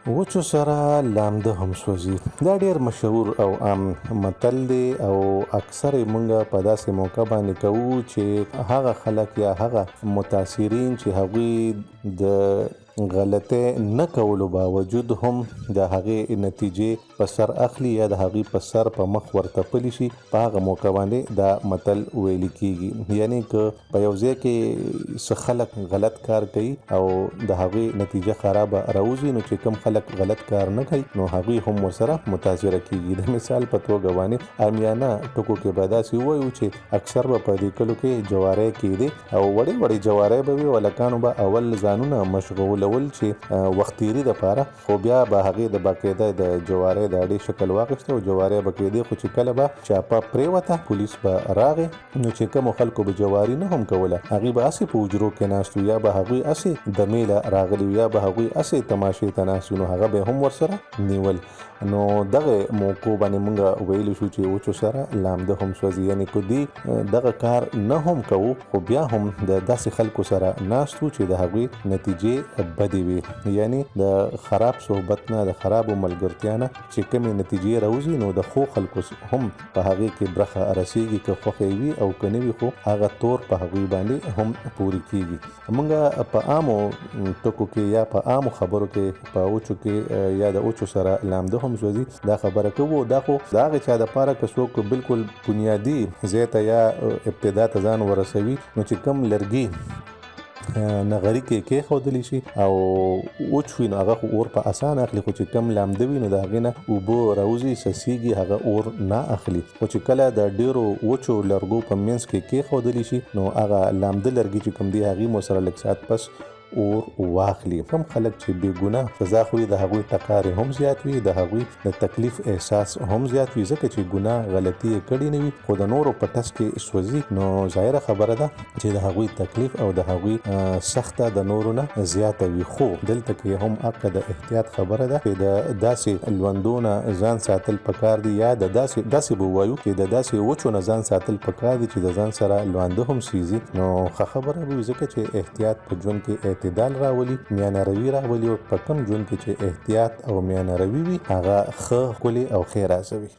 وچو سره لامده هم سوځي. دا ډیر مشهور او عام متل دی او اکثر مونږ په داسې موقع باندې کوو چې هغه خلک یا هغه متاثرین چې هغوی د غلطۍ نه کولو باوجود هم د هغې نتیجې په سر اخلي یا د هغې په سر په مخ ورته پلی شي، په هغه موقع باندې دا متل ویل کیږي. یعنی که په یو ځای کې څه خلک غلط کار کوي او د هغې نتیجه خرابه راوځي، نو چې کوم خلک غلط کار نه کوي نو هغوی هم ورسره متاثره کیږي. د مثال په توګه باندې عامیانه ټکو کې به داسې ووایو چې اکثر به په دې کلو کې جواری کېدې او وړې وړې جواری به وي، ولکانو به اول ځانونه مشغولول چې وخت تیري دپاره، خو بیا به هغې د باقاعده د جواری د اډې شکل واخیسته او جواری به کېدې، خو چې کله به چاپه پرېوته پولیس به راغې نو چې کومو خلکو به جواری نه هم کوله هغوی به هسې په حجرو کې ناست وو، یا به هغوی هسې دمې له راغلي وو، یا به هغوی هسې تماشې ته ناست وو، نو هغه به هم ورسره نیول. نو دغه موقع باندې مونږ ویلی شو چې وچو سره لامده هم سوځي. یعنی که دوی دغه کار نه هم کوو خو بیا هم د داسې خلکو سره ناست وو چې د هغوی نتیجې بدې وي. یعنی د خراب صحبت نه، د خرابو ملګرتیا نه چې کومې نتیجې راوځي نو د ښو خلکو هم په هغې کې برخه رسیږي، که خوښې وي او که نه وي خو هغه تور په هغوی باندې هم پورې کیږي. مونږ په عامو ټکو کې یا په عامو خبرو کې په وچو کې یا د وچو سره لامده هم سوځي دا خبره کوو. دا خو د هغې چا دپاره که څوک بالکل بنیادي ځای ته یا ابتدا ته ځان ورسوي نو چې کوم لرګي نغري کې کېښودلی شي او وچ وي نو هغه خو اور په اسان اخلي، خو چې کم لامده وي نو د هغې نه اوبه راوځي څڅېږي، هغه اور نه اخلي. خو چې کله د ډېرو وچو لرګو په منځ کې کېښودلی شي نو هغه لامده لرګي چې کوم دی هغې مو سره لږ ساعت پس اور واخلي. کوم خلک چې بې ګناه سزا خوري د هغوی ټکارې هم زیات وي، د هغوی د تکلیف احساس هم زیات وي، ځکه چې ګناه غلطي یې کړې نه وي خو د نورو په ټس کې سوځي. نو ظاهره خبره ده چې د هغوی تکلیف او د هغوی سخته د نورو نه زیاته وي. خو دلته کې هم حق د احتیاط خبره ده چې د داسې لوندو نه ځان ساتل پکار دي، یا د داسې به ووایو چې د داسې وچو نه ځان ساتل پکار دي چې د ځان سره لوانده هم سیزي. نو ښه خبره به وي، ځکه چې احتیاط په ژوند کې اعتدال راولي، میانه روي راولي، او په کوم ژوند کې چې احتیاط او میانه روي وي هغه ښه ښکلې او ښې راځوي.